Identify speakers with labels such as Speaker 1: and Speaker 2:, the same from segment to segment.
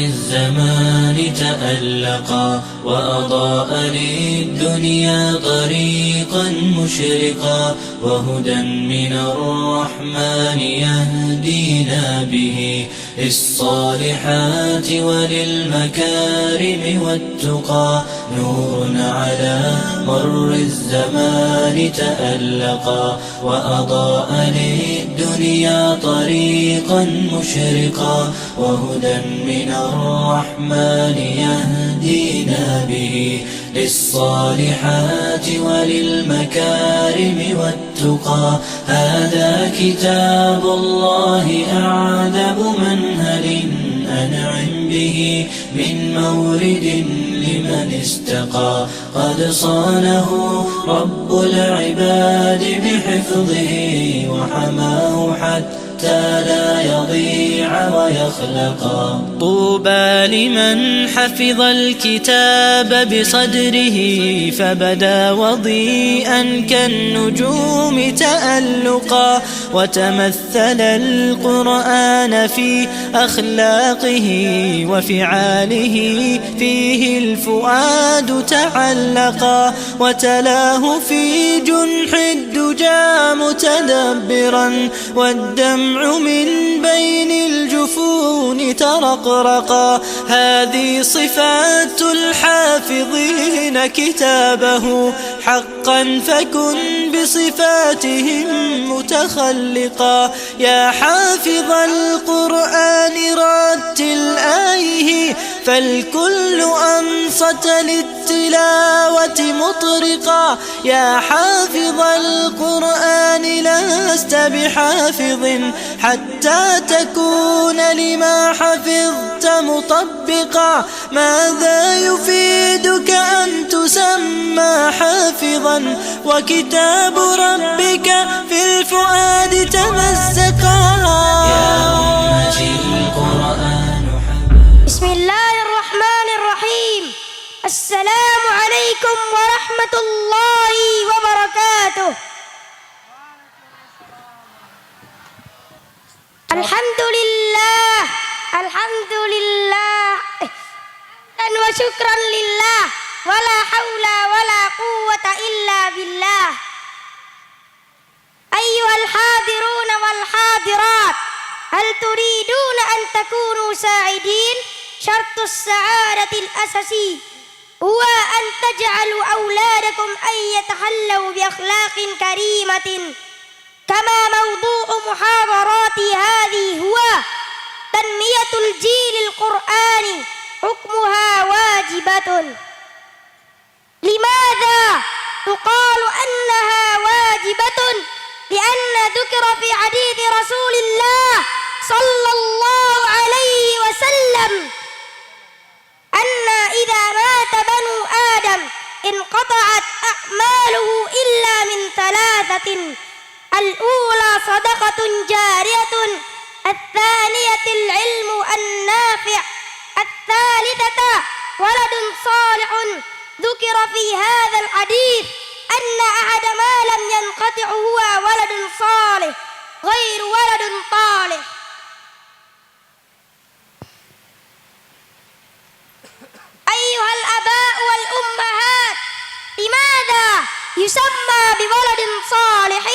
Speaker 1: الزمان تألقا وأضاء للدنيا طريقا مشرقا وهدى من الرحمن يهدينا به للصالحات وللمكارم والتقى نور على مر الزمان تألقا وأضاء للدنيا طريقا مشرقا وهدى من الرحمن يهدينا به للصالحات وللمكارم والتقى هذا كتاب الله أعذب منهل أنعم به من مورد لمن استقى قد صانه رب العباد بحفظه وحماه حتى لا يضيع ويخلقا طوبى لمن حفظ الكتاب بصدره فبدا وضيئا كالنجوم تألقا وتمثل القرآن في أخلاقه وفعاله فيه الفؤاد تعلقا وتلاه في جنح الدجى متدبرا والدمع من بين الجفون ترقرقا هذه صفات الحافظين كتابه حقا فكن بصفاتهم متخلقا يا حافظ القرآن رتل آيه فالكل أنصت للتلاوة مطرقا يا حافظ القرآن لست بحافظ حتى تكون لما حفظت مطبقا ماذا يفيدك أن تسمى حافظا وكتاب ربك في الفؤاد تمزقا يا أمتي القرآن
Speaker 2: بسم الله الرحمن الرحيم السلام عليكم ورحمة الله وبركاته الحمد لله وشكرا لله ولا حول ولا قوة إلا بالله أيها الحاضرون والحاضرات هل تريدون أن تكونوا سعيدين؟ شرط السعادة الأساسي هو أن تجعلوا أولادكم أن يتحلوا بأخلاق كريمة كما موضوع محاضراتي هذه هو تنمية الجيل القرآني حكمها واجبة. لماذا تقال أنها واجبة؟ لأن ذكر في حديث رسول الله صلى الله عليه وسلم أن إذا مات بنو آدم انقطعت أعماله إلا من ثلاثة: الأولى صدقة جارية، الثانية العلم النافع، الثالثة ولد صالح. ذكر في هذا الحديث أن أحد ما لم ينقطع هو ولد صالح غير ولد طالح. أيها الآباء والأمهات، لماذا يسمى بولد صالح؟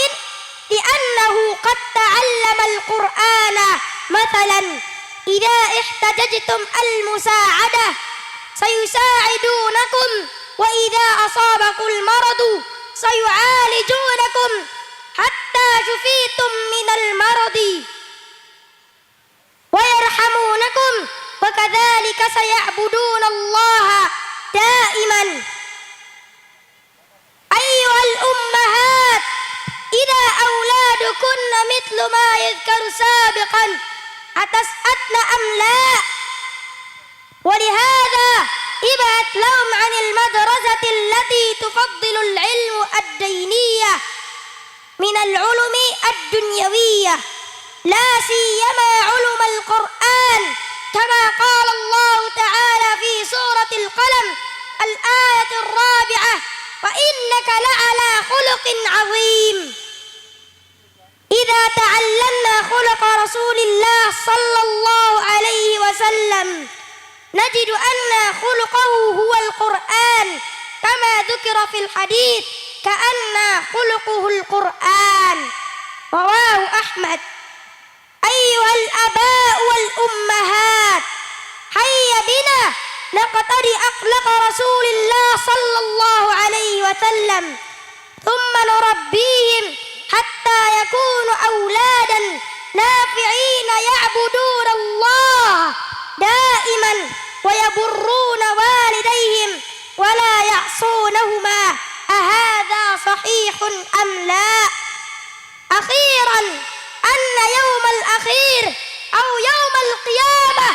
Speaker 2: لأنه قد تعلم القرآن. مثلا إذا احتججتم المساعدة سيساعدونكم، وإذا أصابكم المرض سيعالجونكم حتى شفيتم من المرض ويرحمونكم، وكذلك سيعبدون الله دائما. أيها الأمهات، إذا أولادكن مثل ما يذكر سابقا أتسألن أم لا؟ ولهذا ابعث لهم عن المدرسة التي تفضل العلم الدينية من العلوم الدنيوية، لا سيما علوم القرآن، كما قال الله تعالى في سورة القلم الآية 4: وإنك لعلى خلق عظيم. إذا تعلمنا خلق رسول الله صلى الله عليه وسلم نجد أن خلقه هو القرآن كما ذكر في الحديث كأن خلقه القرآن. رواه أحمد. أيها الآباء والأمهات، هيا بنا نقتدي أخلاق رسول الله صلى الله عليه وسلم، ثم نربيهم حتى يكونوا أولادا نافعين يعبدون الله دائما ويبرون والديهم ولا يعصونهما. أهذا صحيح أم لا؟ أخيرا أن يوم الأخير أو يوم القيامة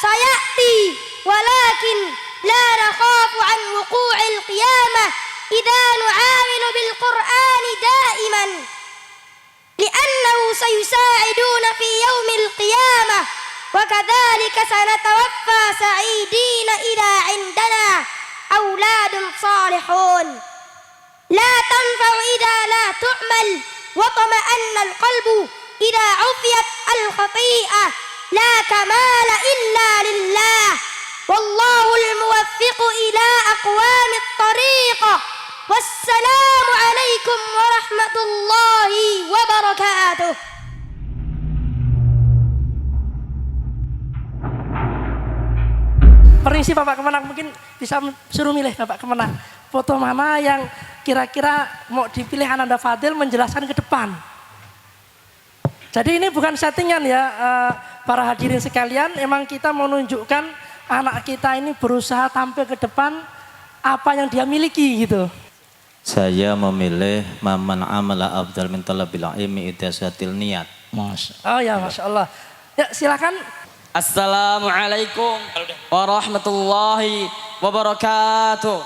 Speaker 2: سيأتي، ولكن لا نخاف عن وقوع القيامة إذا نعامل بالقرآن دائما، لأنه سيساعدون في يوم القيامة، وكذلك سنتوفى سعيدين إذا عندنا أولاد صالحون. لا تنفع إذا لا تعمل، وطمأن القلب إذا عفيت الخطيئة. لا كمال إلا لله، والله الموفق إلى أقوام الطريق. والسلام عليكم ورحمة الله وبركاته.
Speaker 3: Permisi Bapak Kemenang, mungkin bisa suruh milih Bapak Kemenang. Foto mana yang kira-kira mau dipilih Ananda Fadil menjelaskan ke depan. Jadi ini bukan settingan ya para hadirin sekalian. Emang kita mau nunjukkan anak kita ini berusaha tampil ke depan apa yang dia miliki gitu.
Speaker 4: Saya memilih man amala afdal min talabil ilmi idzatil niat.
Speaker 3: Oh ya, Masya Allah. Ya silakan.
Speaker 5: Assalamualaikum warahmatullahi wabarakatuh.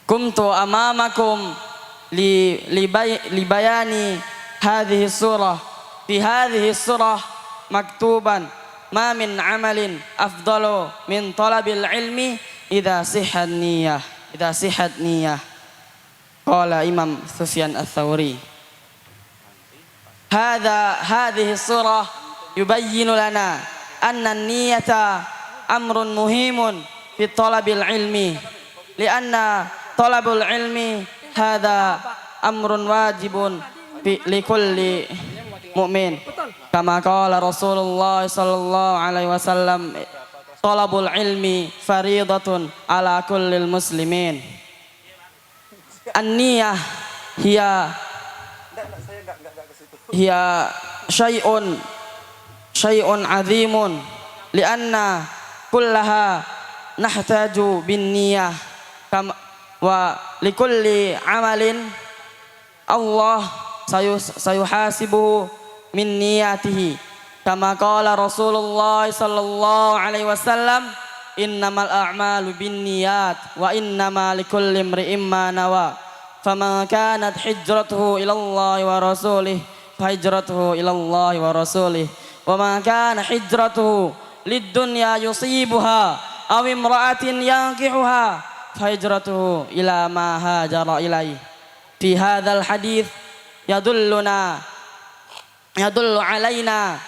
Speaker 5: Kuntu amamakum libayani hadhihi surah. Fi hadhihi surah maktuban ma min amalin afdalu min talabil ilmi idza sihhat niyah. Qala Imam Sufyan Ats-Tsauri. هذه السورة يبين لنا أن النية أمر مهم في طلب العلم، لأن طلب العلم هذا أمر واجب لكل مؤمن، كما قال رسول الله صلى الله عليه وسلم طلب العلم فريضة على كل المسلمين. النية هي شيء عظيم، لأن كلها نحتاج بالنية، ولكل عمل الله سيحاسبه من نياته، كما قال رسول الله صلى الله عليه وسلم إنما الأعمال بالنيات وإنما لكل امرئ ما نوى، فمن كانت هجرته إلى الله ورسوله فهجرته إلى الله ورسوله، وما كان هجرته للدنيا يصيبها أو امرأة ينكحها فهجرته إلى ما هاجر إليه. في هذا الحديث يدل علينا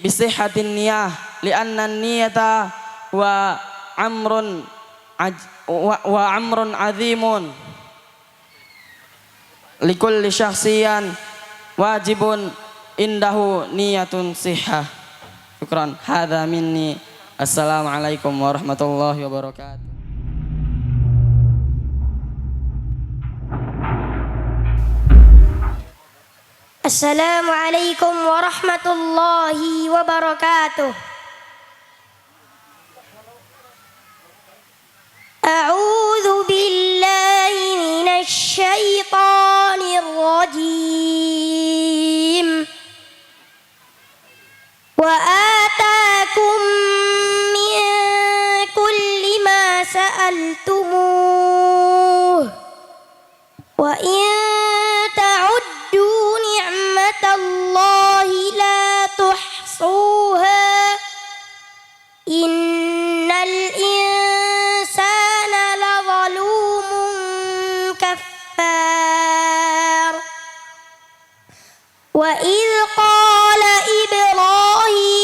Speaker 5: بصحة النية، لأن النية هو أمر عظيم لكل شخصيا واجب عنده نية صحة. شكرا. هذا مني. السلام عليكم ورحمة الله وبركاته.
Speaker 2: السلام عليكم ورحمة الله وبركاته. أعوذ بالله من الشيطان الرجيم. وآتاكم من كل ما سألتموه وإن تعدوا نعمة الله لا تحصوها إن الإنسان لظلوم كفار. وإذ قال إبراهيم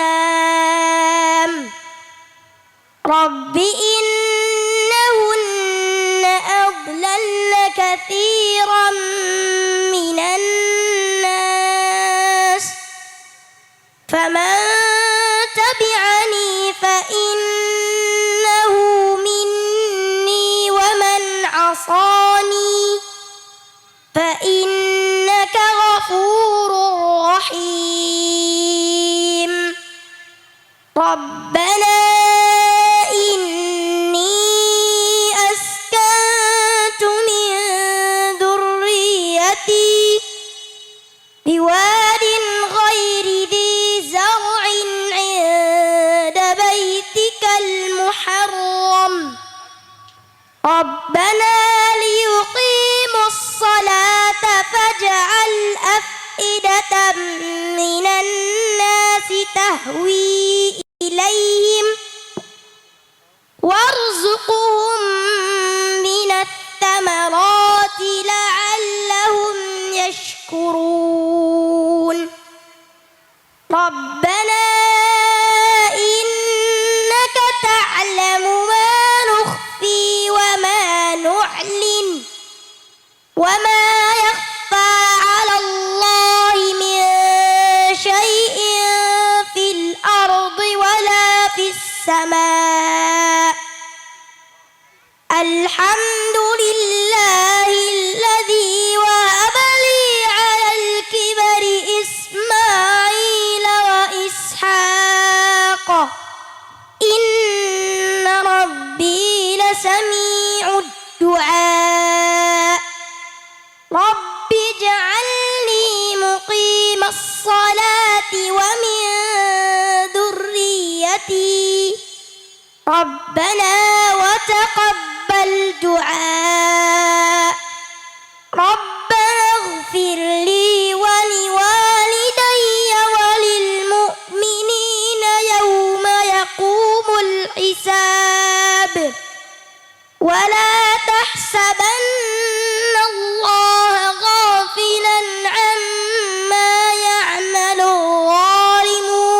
Speaker 2: الأصنام رب إنهن أضللن كثيرا من الناس فمن تبعني فإنه مني ومن عصاني فإنك غفور رحيم ربنا إني أسكنت من ذريتي بواد غير ذي زرع عند بيتك المحرم ربنا ليقيموا الصلاة فاجعل أفئدة من الناس تهوي إليهم وارزقهم من الثمرات لعلهم يشكرون ربنا إنك تعلم ما نخفي وما نعلن وما يخفى على الله من شيء في الأرض ولا في السماء الحمد لله الذي وهب لي على الكبر إسماعيل وإسحاق إن ربي لسميع الدعاء رب اجعلني مقيم الصلاة ومن ذريتي ربنا وتقبل دعاء ربنا اغفر لي ولوالدي وللمؤمنين يوم يقوم الحساب ولا تحسبن الله غافلا عما يعمل الظالمون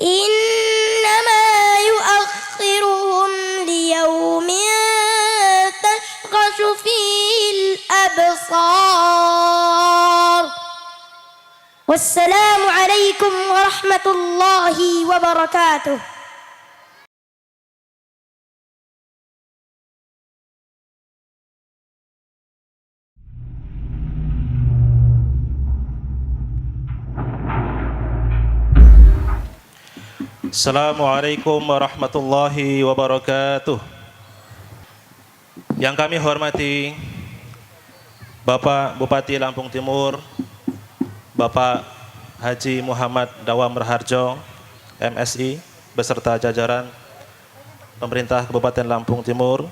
Speaker 2: إنما يؤخرهم ليوم تشخص فيه الأبصار والسلام عليكم ورحمة الله وبركاته.
Speaker 6: Assalamualaikum warahmatullahi wabarakatuh. Yang kami hormati Bapak Bupati Lampung Timur, Bapak Haji Muhammad Dawam Raharjo, MSI, beserta jajaran pemerintah Kabupaten Lampung Timur.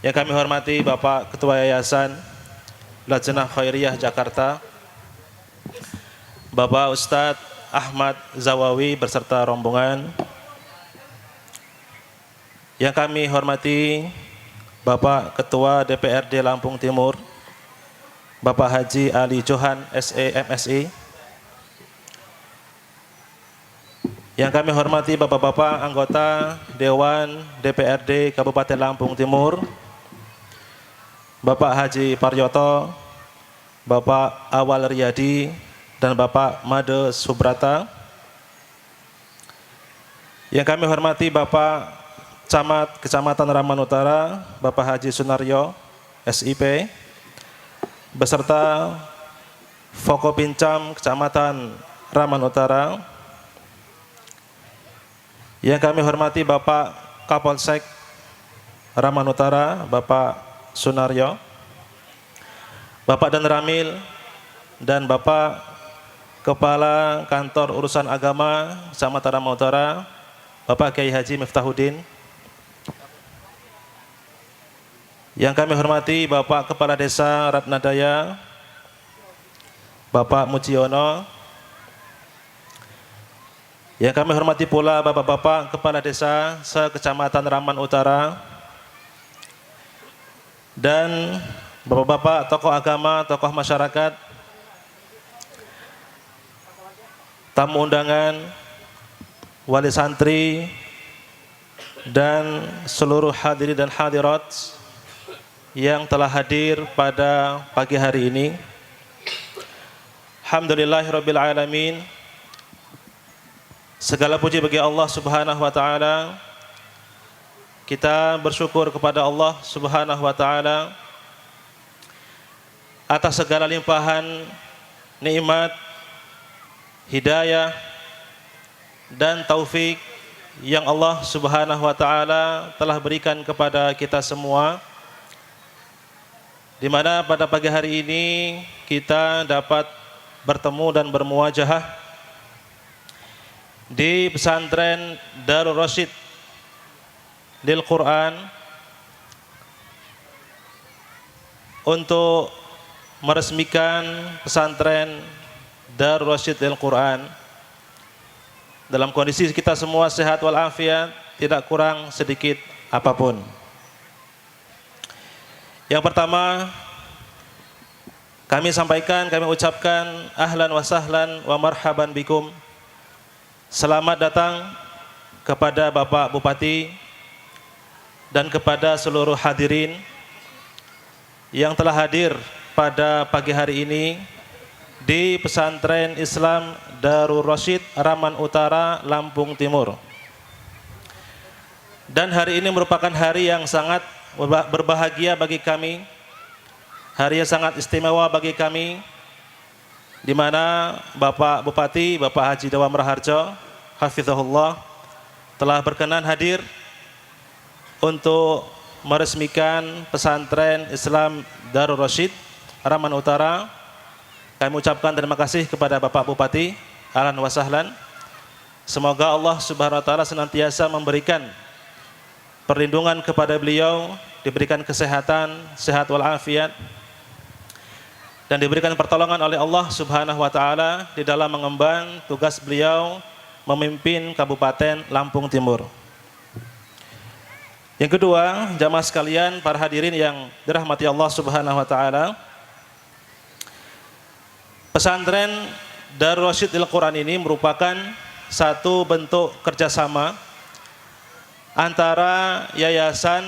Speaker 6: Yang kami hormati Bapak Ketua Yayasan Lajnah Khairiyah Jakarta, Bapak Ustadz Ahmad Zawawi beserta rombongan. Yang kami hormati Bapak Ketua DPRD Lampung Timur, Bapak Haji Ali Johan SE MSI. Yang kami hormati Bapak-bapak anggota Dewan DPRD Kabupaten Lampung Timur, Bapak Haji Paryoto, Bapak Awal Riyadi, dan Bapak Made Subrata. Yang kami hormati Bapak Camat Kecamatan Raman Utara, Bapak Haji Sunaryo, SIP, beserta Fokopincam Kecamatan Raman Utara. Yang kami hormati Bapak Kapolsek Raman Utara, Bapak Sunaryo, Bapak Dan Ramil, dan Bapak Kepala Kantor Urusan Agama Kecamatan Raman Utara, Bapak Kiai Haji Miftahuddin. Yang kami hormati Bapak Kepala Desa Ratnadaya, Bapak Mujiono. Yang kami hormati pula Bapak-bapak Kepala Desa se-Kecamatan Raman Utara, dan Bapak-bapak tokoh agama, tokoh masyarakat tamu undangan, wali santri, dan seluruh hadirin dan hadirat yang telah hadir pada pagi hari ini. Alhamdulillahirabbil alamin. Segala puji bagi Allah Subhanahu wa taala. Kita bersyukur kepada Allah Subhanahu wa taala atas segala limpahan nikmat, hidayah dan taufik yang Allah Subhanahu wa taala telah berikan kepada kita semua, di mana pada pagi hari ini kita dapat bertemu dan bermuajahah di pesantren Darul Rasyid Lil Quran untuk meresmikan pesantren Darul Rasyid Lil Quran dalam kondisi kita semua sehat walafiat, tidak kurang sedikit apapun. Yang pertama, kami sampaikan, kami ucapkan ahlan wa sahlan wa marhaban bikum. Selamat datang kepada Bapak Bupati dan kepada seluruh hadirin yang telah hadir pada pagi hari ini di Pesantren Islam Darul Rasyid Raman Utara, Lampung Timur. Dan hari ini merupakan hari yang sangat berbahagia bagi kami, hari yang sangat istimewa bagi kami, di mana Bapak Bupati, Bapak Haji Dawam Raharjo, hafizahullah, telah berkenan hadir untuk meresmikan pesantren Islam Darul Rasyid Raman Utara. Kami ucapkan terima kasih kepada Bapak Bupati, ahlan wa sahlan. Semoga Allah Subhanahu wa taala senantiasa memberikan perlindungan kepada beliau, diberikan kesehatan, sehat walafiat, dan diberikan pertolongan oleh Allah Subhanahu wa taala di dalam mengemban tugas beliau memimpin Kabupaten Lampung Timur. Yang kedua, jamaah sekalian, para hadirin yang dirahmati Allah Subhanahu wa taala, pesantren Darul Rasyid Lil Quran ini merupakan satu bentuk kerjasama antara Yayasan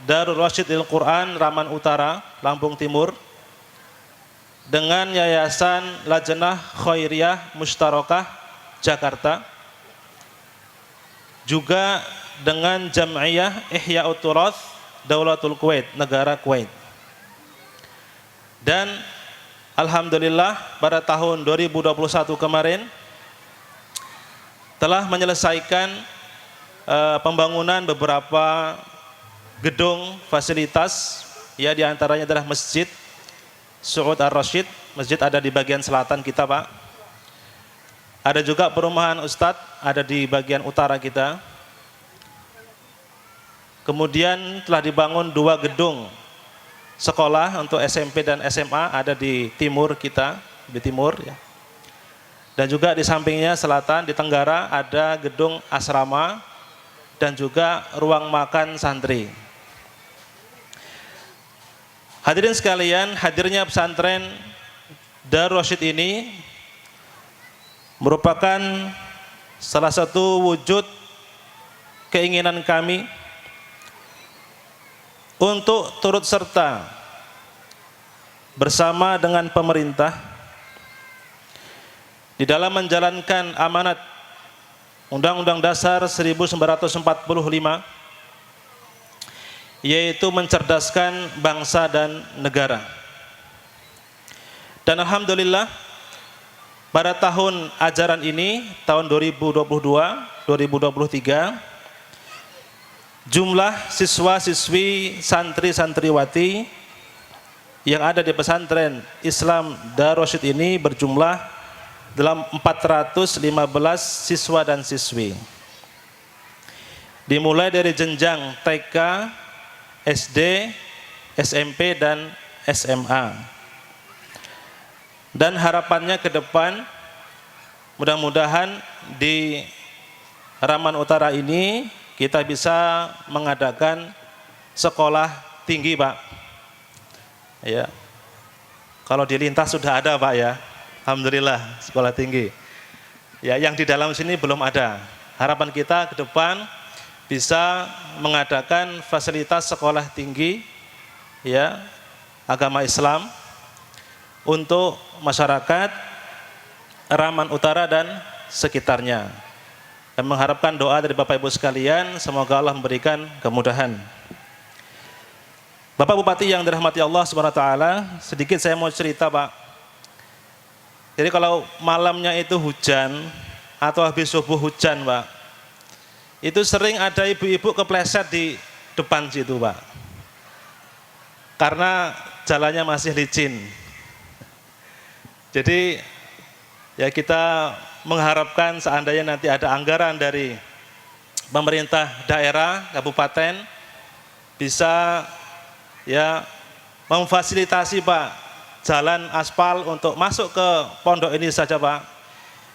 Speaker 6: Darul Rasyid Lil Quran Raman Utara, Lampung Timur, dengan Yayasan Lajnah Khairiyah Mushtarakah Jakarta, juga dengan Jam'iyah Ihya'ut Turath Daulatul Kuwait, negara Kuwait. Dan alhamdulillah pada tahun 2021 kemarin telah menyelesaikan pembangunan beberapa gedung fasilitas, ya, diantaranya adalah Masjid Su'ud Ar-Rasyid. Masjid ada di bagian selatan kita, Pak. Ada juga perumahan Ustadz, ada di bagian utara kita. Kemudian telah dibangun 2 gedung sekolah untuk SMP dan SMA, ada di timur kita, di timur, ya. Dan juga di sampingnya selatan, di tenggara, ada gedung asrama dan juga ruang makan santri. Hadirin sekalian, hadirnya pesantren Darul Rasyid ini merupakan salah satu wujud keinginan kami untuk turut serta bersama dengan pemerintah di dalam menjalankan amanat Undang-Undang Dasar 1945, yaitu mencerdaskan bangsa dan negara. Dan alhamdulillah pada tahun ajaran ini, tahun 2022-2023, jumlah siswa-siswi santri-santriwati yang ada di pesantren Islam Darul Rasyid ini berjumlah dalam 415 siswa dan siswi. Dimulai dari jenjang TK, SD, SMP, dan SMA. Dan harapannya ke depan, mudah-mudahan di Raman Utara ini kita bisa mengadakan sekolah tinggi, Pak. Ya. Kalau di Lintas sudah ada, Pak, ya. Alhamdulillah, sekolah tinggi. Ya, yang di dalam sini belum ada. Harapan kita ke depan bisa mengadakan fasilitas sekolah tinggi ya agama Islam untuk masyarakat Raman Utara dan sekitarnya. Dan mengharapkan doa dari Bapak Ibu sekalian, semoga Allah memberikan kemudahan. Bapak Bupati yang dirahmati Allah Subhanahu wa taala, sedikit saya mau cerita, Pak. Jadi kalau malamnya itu hujan atau habis subuh hujan, Pak, itu sering ada ibu-ibu kepleset di depan situ, Pak. Karena jalannya masih licin. Jadi ya kita mengharapkan seandainya nanti ada anggaran dari pemerintah daerah, kabupaten, bisa ya memfasilitasi, Pak, jalan aspal untuk masuk ke pondok ini saja, Pak.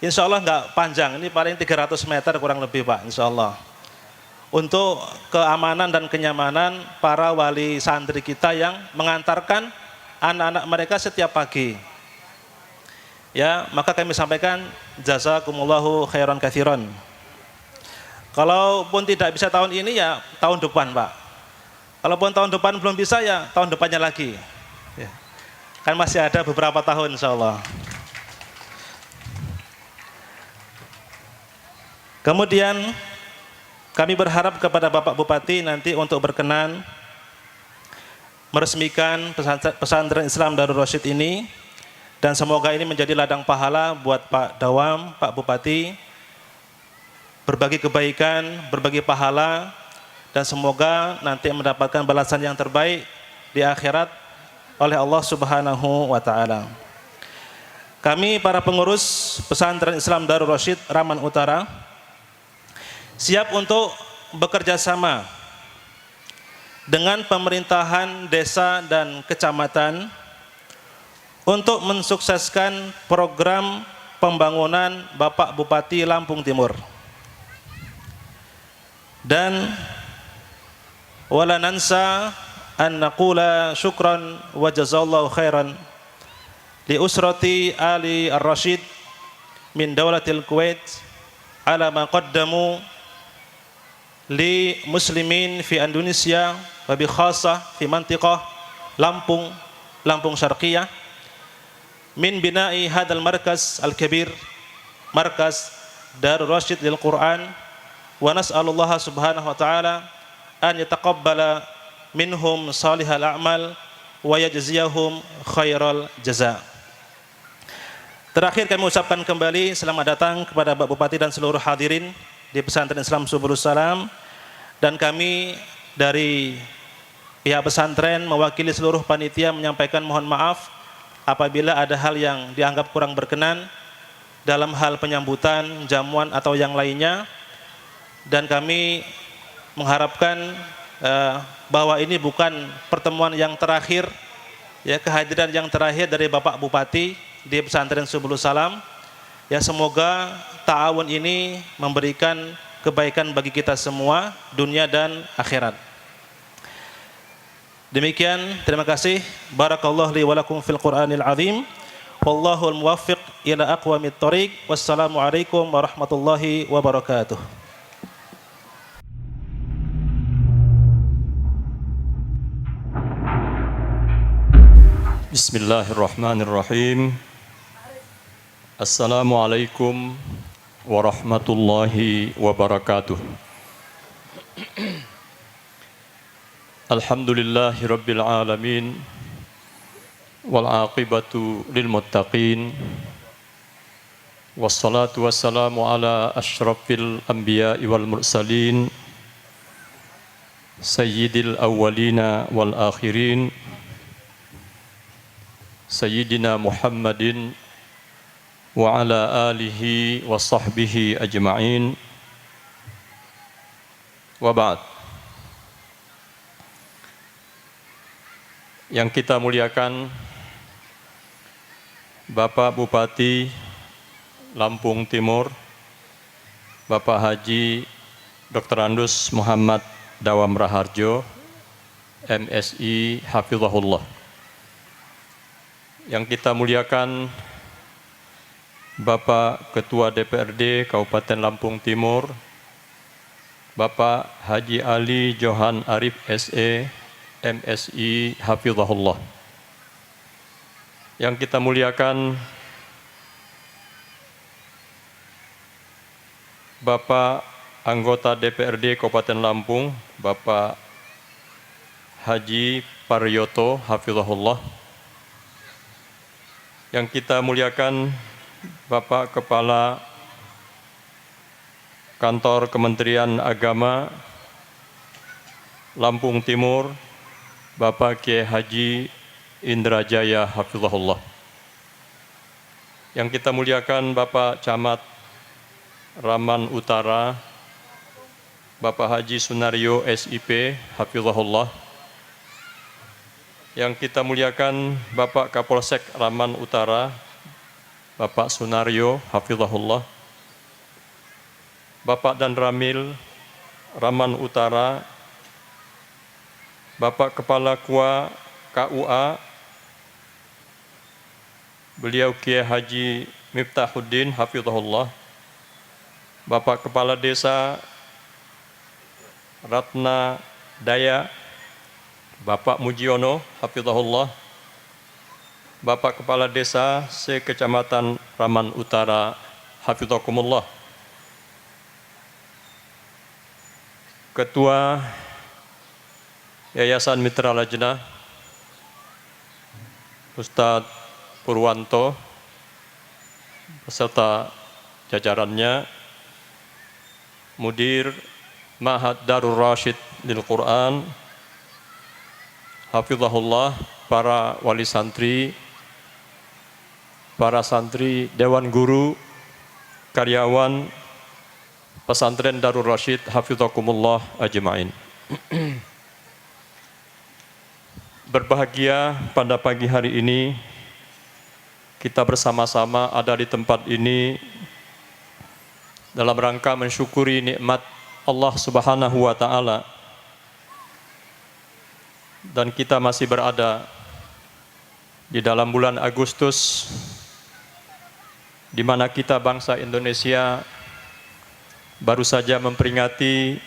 Speaker 6: Insya Allah nggak panjang, ini paling 300 meter kurang lebih, Pak, insya Allah. Untuk keamanan dan kenyamanan para wali santri kita yang mengantarkan anak-anak mereka setiap pagi. Ya, maka kami sampaikan jazakumullahu khairan katsiran. Kalaupun tidak bisa tahun ini ya tahun depan, Pak. Kalaupun tahun depan belum bisa ya tahun depannya lagi. Ya. Kan masih ada beberapa tahun insya Allah. Kemudian kami berharap kepada Bapak Bupati nanti untuk berkenan meresmikan pesantren Islam Darul Rasyid ini, dan semoga ini menjadi ladang pahala buat Pak Dawam, Pak Bupati, berbagi kebaikan, berbagi pahala, dan semoga nanti mendapatkan balasan yang terbaik di akhirat oleh Allah Subhanahu wa taala. Kami para pengurus pesantren Islam Darul Rasyid Raman Utara siap untuk bekerja sama dengan pemerintahan desa dan kecamatan untuk mensukseskan program pembangunan Bapak Bupati Lampung Timur. Dan wala nansa an naqula syukran wa jazallahu khairan li usrati Ali Ar-Rasyid min Daulatil Kuwait ala ma qaddamu li muslimin fi Indonesia wa bi khasah fi mantiqah Lampung Syarqiyah min bina'i hadal markaz al-kabir, markaz Darul Rasyid lil Quran, wa nas'alullaha subhanahu wa ta'ala an yataqabbala minhum salihal a'mal wa yajziyahum khairal jaza. Terakhir kami ucapkan kembali selamat datang kepada Bapak Bupati dan seluruh hadirin di Pesantren Islam Subulus Salam, dan kami dari pihak pesantren mewakili seluruh panitia menyampaikan mohon maaf apabila ada hal yang dianggap kurang berkenan dalam hal penyambutan, jamuan atau yang lainnya, dan kami mengharapkan bahwa ini bukan pertemuan yang terakhir, ya, kehadiran yang terakhir dari Bapak Bupati di Pesantren Subulus Salam. Ya, semoga ta'awun ini memberikan kebaikan bagi kita semua, dunia dan akhirat. Demikian, terima kasih. Barakallahu li wa lakum fil Qur'anil azim. Wallahul muwaffiq ila aqwamit thoriq. Wassalamualaikum warahmatullahi wabarakatuh.
Speaker 7: Bismillahirrahmanirrahim. Assalamualaikum warahmatullahi wabarakatuh. Alhamdulillahi rabbil alamin, wal aqibatu lil muttaqin, wassalatu wassalamu ala asyrafil anbiya'i wal mursalin, sayyidil awwalina wal akhirin, sayyidina Muhammadin wa ala alihi wa sahbihi ajma'in, wa ba'd. Yang kita muliakan Bapak Bupati Lampung Timur, Bapak Haji Dr. Andus Muhammad Dawam Raharjo, MSI Hafizahullah. Yang kita muliakan Bapak Ketua DPRD Kabupaten Lampung Timur, Bapak Haji Ali Johan Arif SE, MSI Hafizahullah. Yang kita muliakan Bapak anggota DPRD Kabupaten Lampung, Bapak Haji Paryoto Hafizahullah. Yang kita muliakan Bapak Kepala Kantor Kementerian Agama Lampung Timur, Bapak Kiai Haji Indrajaya Hafizahullah. Yang kita muliakan Bapak Camat Raman Utara, Bapak Haji Sunario SIP Hafizahullah. Yang kita muliakan Bapak Kapolsek Raman Utara, Bapak Sunario Hafizahullah. Bapak dan Ramil Raman Utara, Bapak Kepala KUA KUA, beliau Kiai Haji Miftahuddin Hafizahullah. Bapak Kepala Desa Ratna Daya, Bapak Mujiono Hafizahullah. Bapak Kepala Desa se-Kecamatan Raman Utara Hafizakumullah. Ketua Yayasan Mitra Lajnah Ustadz Purwanto beserta jajarannya, Mudir Ma'had Darul Rasyid lil Quran Hafizahullah, para wali santri, para santri, dewan guru, karyawan pesantren Darul Rasyid Hafizakumullah ajma'in. Berbahagia pada pagi hari ini kita bersama-sama ada di tempat ini dalam rangka mensyukuri nikmat Allah Subhanahu wa taala, dan kita masih berada di dalam bulan Agustus di mana kita bangsa Indonesia baru saja memperingati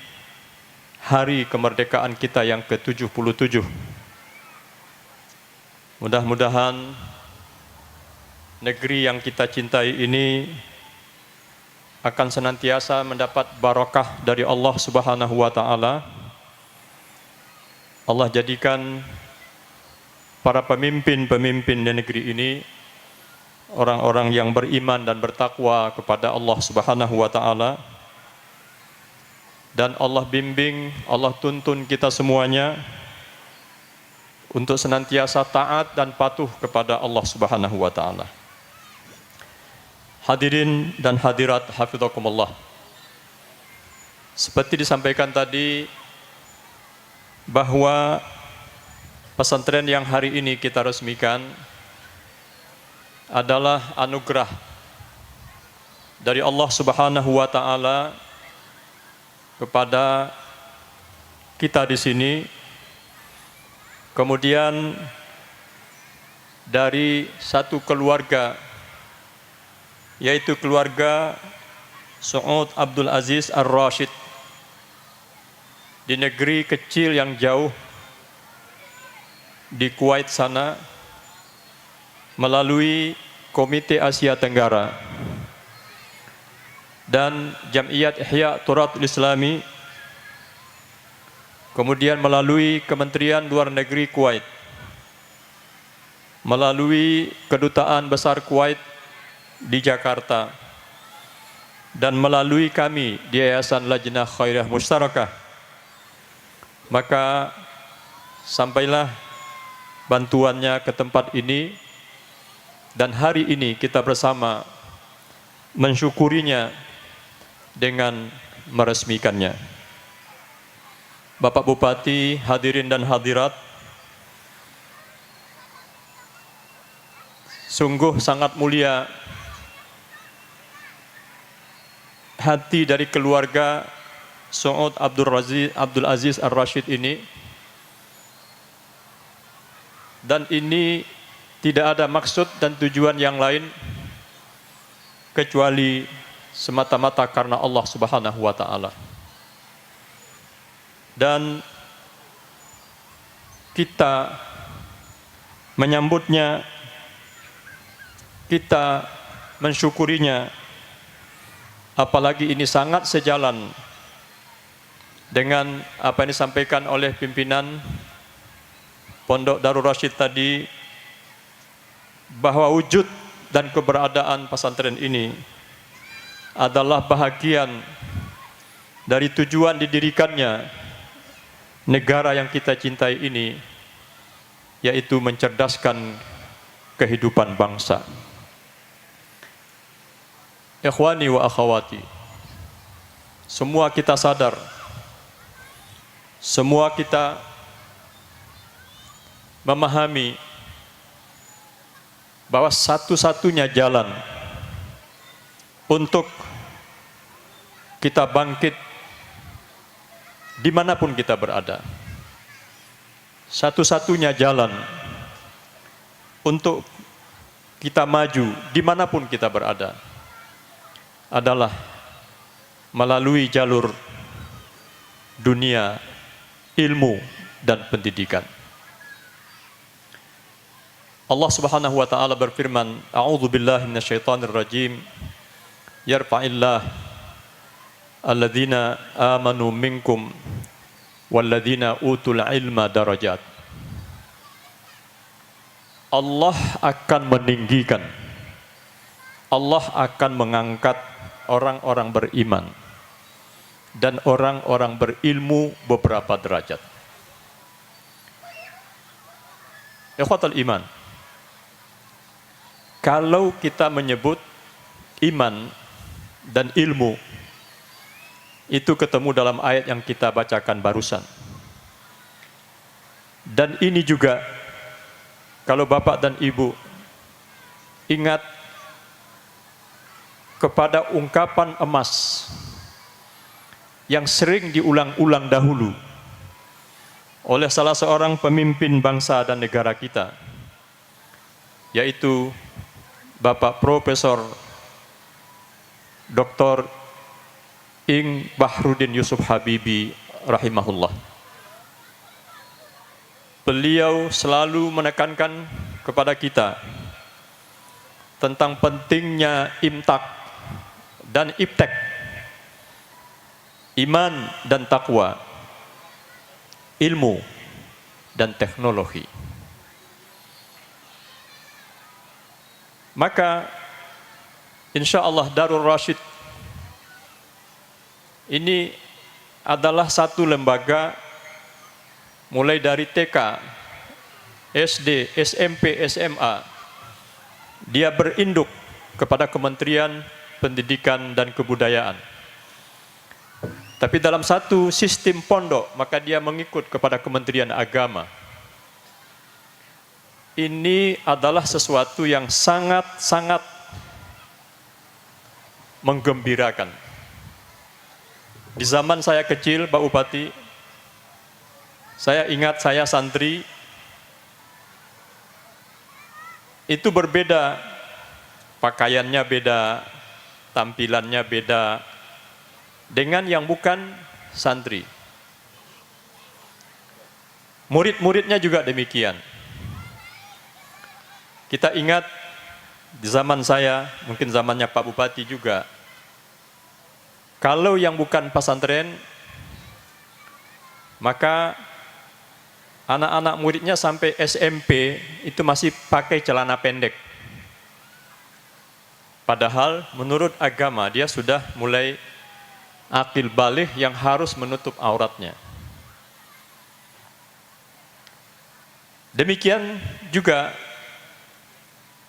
Speaker 7: hari kemerdekaan kita yang ke-77. Mudah-mudahan negeri yang kita cintai ini akan senantiasa mendapat barakah dari Allah Subhanahu wa taala. Allah jadikan para pemimpin-pemimpin di negeri ini orang-orang yang beriman dan bertakwa kepada Allah Subhanahu wa taala. Dan Allah bimbing, Allah tuntun kita semuanya untuk senantiasa taat dan patuh kepada Allah Subhanahu wa taala. Hadirin dan hadirat hafizakumullah. Seperti disampaikan tadi bahwa pesantren yang hari ini kita resmikan adalah anugerah dari Allah Subhanahu wa taala kepada kita di sini. Kemudian dari satu keluarga, yaitu keluarga Saud Abdul Aziz Ar-Rashid di negeri kecil yang jauh di Kuwait sana, melalui Komite Asia Tenggara dan Jam'iyat Ihya Turathul Islami, kemudian melalui Kementerian Luar Negeri Kuwait, melalui Kedutaan Besar Kuwait di Jakarta, dan melalui kami di Yayasan Lajnah Khairiyah Mushtarakah, maka sampailah bantuannya ke tempat ini, dan hari ini kita bersama mensyukurinya dengan meresmikannya. Bapak Bupati, hadirin dan hadirat, sungguh sangat mulia hati dari keluarga Saud Abdul Aziz Ar-Rashid ini, dan ini tidak ada maksud dan tujuan yang lain kecuali semata-mata karena Allah Subhanahu wa taala. Dan kita menyambutnya, kita mensyukurinya, apalagi ini sangat sejalan dengan apa yang disampaikan oleh pimpinan Pondok Darul Rasyid tadi, bahwa wujud dan keberadaan pesantren ini adalah bahagian dari tujuan didirikannya negara yang kita cintai ini, yaitu mencerdaskan kehidupan bangsa. Ikhwani wa akhwati, semua kita sadar, semua kita memahami bahwa satu-satunya jalan untuk kita bangkit dimanapun kita berada, satu-satunya jalan untuk kita maju dimanapun kita berada adalah melalui jalur dunia ilmu dan pendidikan. Allah Subhanahu wa taala berfirman, A'udzu billahi minasyaitonir rajim. Yarfa'illah alladzina amanu minkum walladzina utul ilma darajat. Allah akan meninggikan, Allah akan mengangkat orang-orang beriman dan orang-orang berilmu beberapa derajat. Ikhwatul iman, kalau kita menyebut iman dan ilmu, itu ketemu dalam ayat yang kita bacakan barusan. Dan ini juga, kalau Bapak dan Ibu ingat kepada ungkapan emas yang sering diulang-ulang dahulu oleh salah seorang pemimpin bangsa dan negara kita, yaitu Bapak Profesor Dr. Ing Bahrudin Yusuf Habibie rahimahullah. Beliau selalu menekankan kepada kita tentang pentingnya imtak dan iptek, iman dan takwa, ilmu dan teknologi. Maka insya Allah Darul Rasyid ini adalah satu lembaga mulai dari TK, SD, SMP, SMA. Dia berinduk kepada Kementerian Pendidikan dan Kebudayaan. Tapi dalam satu sistem pondok, maka dia mengikut kepada Kementerian Agama. Ini adalah sesuatu yang sangat-sangat menggembirakan. Di zaman saya kecil, Pak Bupati, saya ingat saya santri, itu berbeda, pakaiannya beda, tampilannya beda, dengan yang bukan santri. Murid-muridnya juga demikian. Kita ingat di zaman saya, mungkin zamannya Pak Bupati juga, kalau yang bukan pesantren, maka anak-anak muridnya sampai SMP itu masih pakai celana pendek. Padahal menurut agama dia sudah mulai akil baligh yang harus menutup auratnya. Demikian juga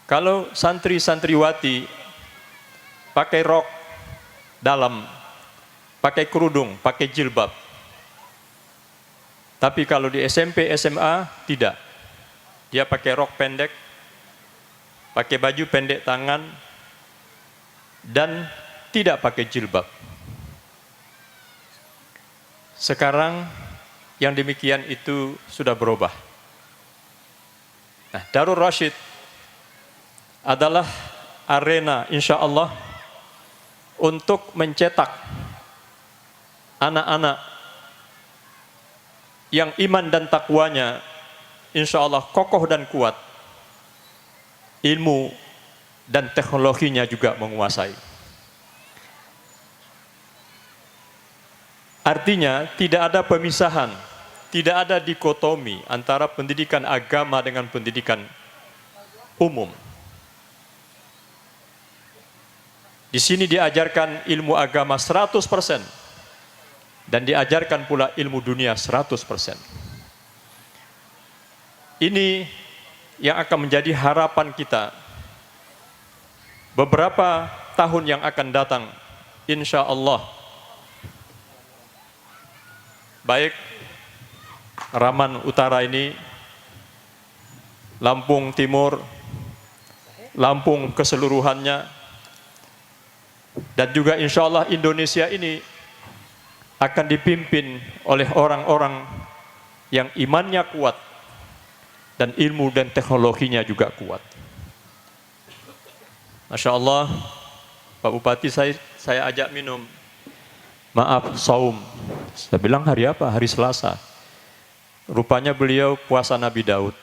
Speaker 7: kalau santri-santriwati pakai rok dalam, pakai kerudung, pakai jilbab. Tapi kalau di SMP, SMA, tidak. Dia pakai rok pendek, pakai baju pendek tangan, dan tidak pakai jilbab. Sekarang yang demikian itu sudah berubah. Nah, Darul Rasyid adalah arena insya Allah untuk mencetak anak-anak yang iman dan takwanya insya Allah kokoh dan kuat, ilmu dan teknologinya juga menguasai. Artinya tidak ada pemisahan, tidak ada dikotomi antara pendidikan agama dengan pendidikan umum. Di sini diajarkan ilmu agama 100% dan diajarkan pula ilmu dunia 100%. Ini yang akan menjadi harapan kita beberapa tahun yang akan datang, insya Allah. Baik Raman Utara ini, Lampung Timur, Lampung keseluruhannya, dan juga insya Allah Indonesia ini akan dipimpin oleh orang-orang yang imannya kuat dan ilmu dan teknologinya juga kuat. Masya Allah, Pak Bupati saya ajak minum. Maaf, saum. Saya bilang hari apa? Hari Selasa. Rupanya beliau puasa Nabi Daud.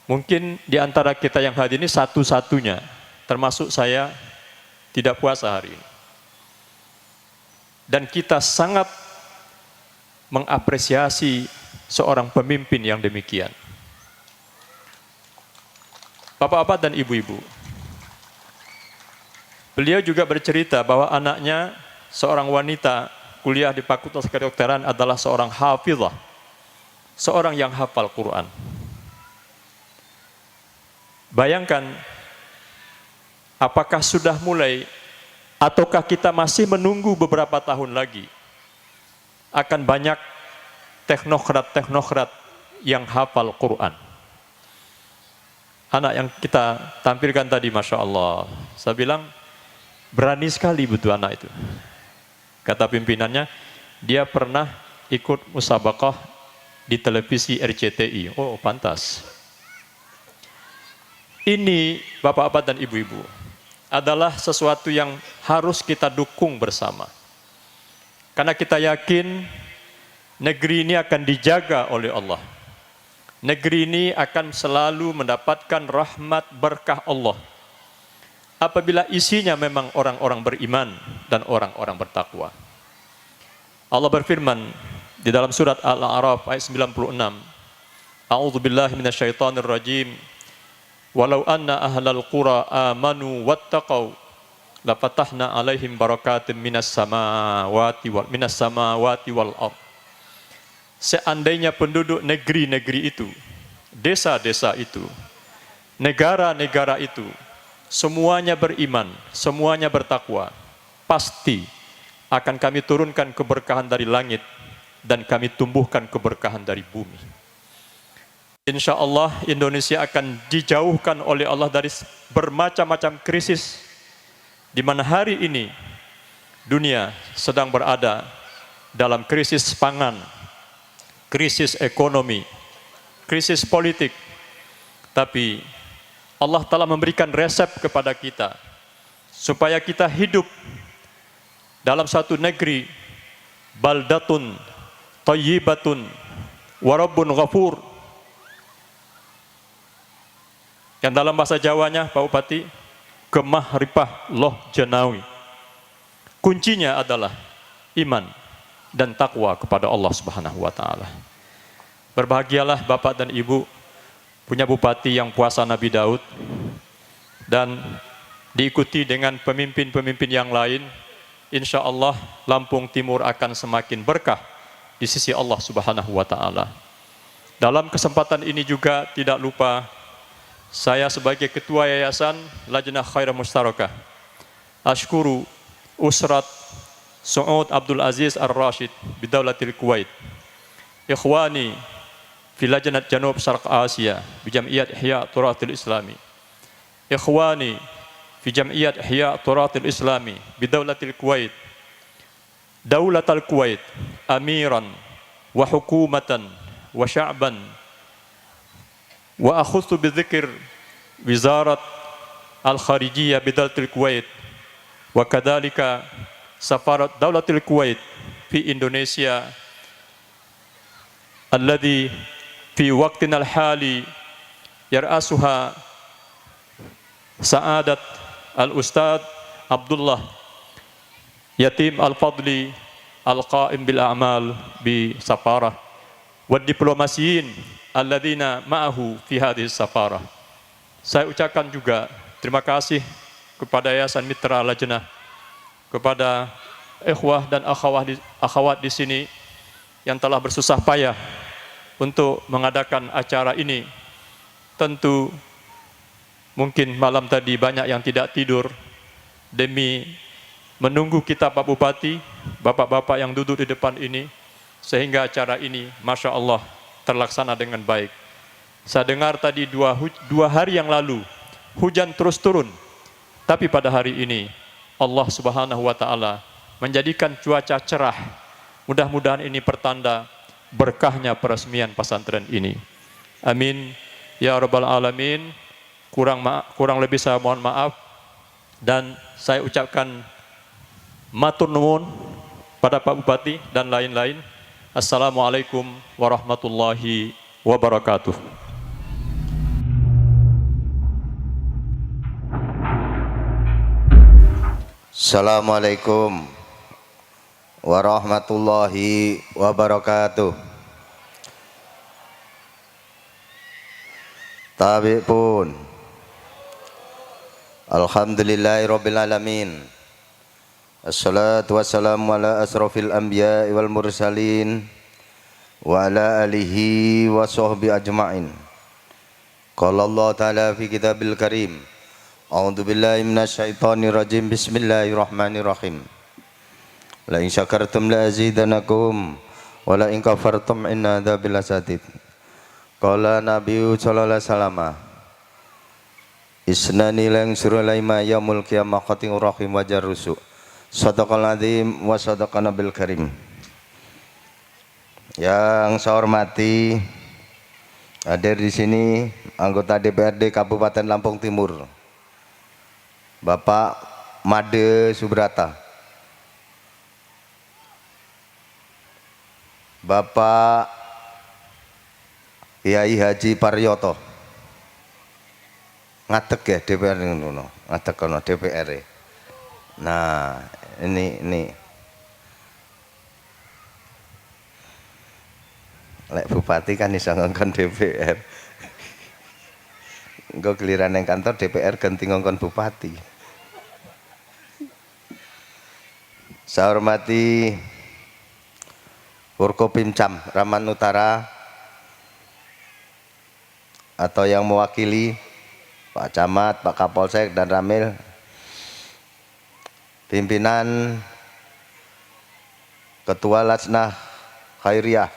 Speaker 7: Mungkin di antara kita yang hadir ini satu-satunya, termasuk saya, tidak puasa hari ini. Dan kita sangat mengapresiasi seorang pemimpin yang demikian. Bapak-bapak dan ibu-ibu, beliau juga bercerita bahwa anaknya, seorang wanita kuliah di Fakultas Kedokteran, adalah seorang hafizah, seorang yang hafal Quran. Bayangkan, apakah sudah mulai ataukah kita masih menunggu beberapa tahun lagi akan banyak teknokrat-teknokrat yang hafal Quran. Anak yang kita tampilkan tadi, Masya Allah, saya bilang berani sekali betul anak itu. Kata pimpinannya, dia pernah ikut musabaqah di televisi RCTI. Oh, pantas. Ini bapak-bapak dan ibu-ibu adalah sesuatu yang harus kita dukung bersama. Karena kita yakin negeri ini akan dijaga oleh Allah. Negeri ini akan selalu mendapatkan rahmat berkah Allah apabila isinya memang orang-orang beriman dan orang-orang bertakwa. Allah berfirman di dalam surat Al-A'raf ayat 96, A'udzubillahi minasyaitonirrajim. Walau anna ahlal qura amanu wattaqau lafatahna alaihim barakatim minas samawati wal ardh. Seandainya penduduk negeri-negeri itu, desa-desa itu, negara-negara itu, semuanya beriman, semuanya bertakwa, pasti akan kami turunkan keberkahan dari langit dan kami tumbuhkan keberkahan dari bumi. Insya Allah Indonesia akan dijauhkan oleh Allah dari bermacam-macam krisis, di mana hari ini dunia sedang berada dalam krisis pangan, krisis ekonomi, krisis politik. Tapi Allah telah memberikan resep kepada kita supaya kita hidup dalam satu negeri, baldatun thayyibatun wa rabbun ghafur. Yang dalam bahasa Jawanya, Pak Bupati, gemah ripah loh jenawi. Kuncinya adalah iman dan takwa kepada Allah Subhanahu wa taala. Berbahagialah Bapak dan Ibu punya bupati yang puasa Nabi Daud dan diikuti dengan pemimpin-pemimpin yang lain. Insya Allah Lampung Timur akan semakin berkah di sisi Allah Subhanahu wa taala. Dalam kesempatan ini juga tidak lupa saya sebagai Ketua Yayasan Lajnah Khairah Mustarakah ashkuru Usrat Saud Abdul Aziz Ar-Rashid Bidaulatil Kuwait, Ikhwani fi Lajnat Janub Syarq Asia bi Jam'iyat Ihya Turathil Islami, Ikhwani fi Jam'iyat Ihya Turathil Islami Bidaulatil Kuwait, Daulatal Kuwait amiran wa hukumatan wa sya'ban. Wa akhudtu bidzikr Wizarat Al-Kharijiyah Bidaulatil Kuwait wa kadzalika safarat Daulatil Kuwait fi Indonesia alladhi fi waqtinal hali yar'asuha Sa'adat Al-Ustad Abdullah Yatim Al-Fadli Al-Qaim bil A'mal bi Safarah wa diplomasiyin alladzina ma'ahu fi hadhihi safarah. Saya ucapkan juga terima kasih kepada Yayasan Mitra Lajnah, kepada ikhwah dan akhwat di sini yang telah bersusah payah untuk mengadakan acara ini. Tentu mungkin malam tadi banyak yang tidak tidur demi menunggu kita Pak Bupati, bapak-bapak yang duduk di depan ini, sehingga acara ini Masya Allah terlaksana dengan baik. Saya dengar tadi dua hari yang lalu hujan terus turun, tapi pada hari ini Allah Subhanahu wa Ta'ala menjadikan cuaca cerah. Mudah-mudahan ini pertanda berkahnya peresmian pesantren ini. Amin ya Rabbal Alamin. Kurang lebih saya mohon maaf, dan saya ucapkan matur nuwun pada Pak Bupati dan lain-lain. Assalamualaikum warahmatullahi wabarakatuh.
Speaker 8: Assalamualaikum warahmatullahi wabarakatuh. Tabi pun Alhamdulillahirabbil alamin. Assalatu wassalamu ala asrafil anbiya'i wal mursalin wa ala alihi wa sahbihi ajma'in. Qala Allah ta'ala fi kitabil karim. A'udzu billahi minasyaitonir rajim. Bismillahirrahmanirrahim. La in syakartum la azidanakum wa la in kafartum inna adzabil lasadid. Qala Nabi sallallahu alaihi wasallam, Isnani lang surulaima yaumul qiyamah qating rahim wa jarrusu. Sadaqal azim wa sadaqan nabil karim. Yang saya hormati hadir di sini anggota DPRD Kabupaten Lampung Timur, Bapak Made Subrata, Bapak Kiai Haji Paryoto, ngadeg ya DPR ngono, ngadeg kono DPR. Nah, ini lek bupati kan iso ngongkon DPR. Engko giliran yang kantor DPR ganti ngongkon bupati. Saya hormati Forkopimcam Raman Utara atau yang mewakili Pak Camat, Pak Kapolsek dan Ramil, pimpinan Ketua Lajnah Khairiyah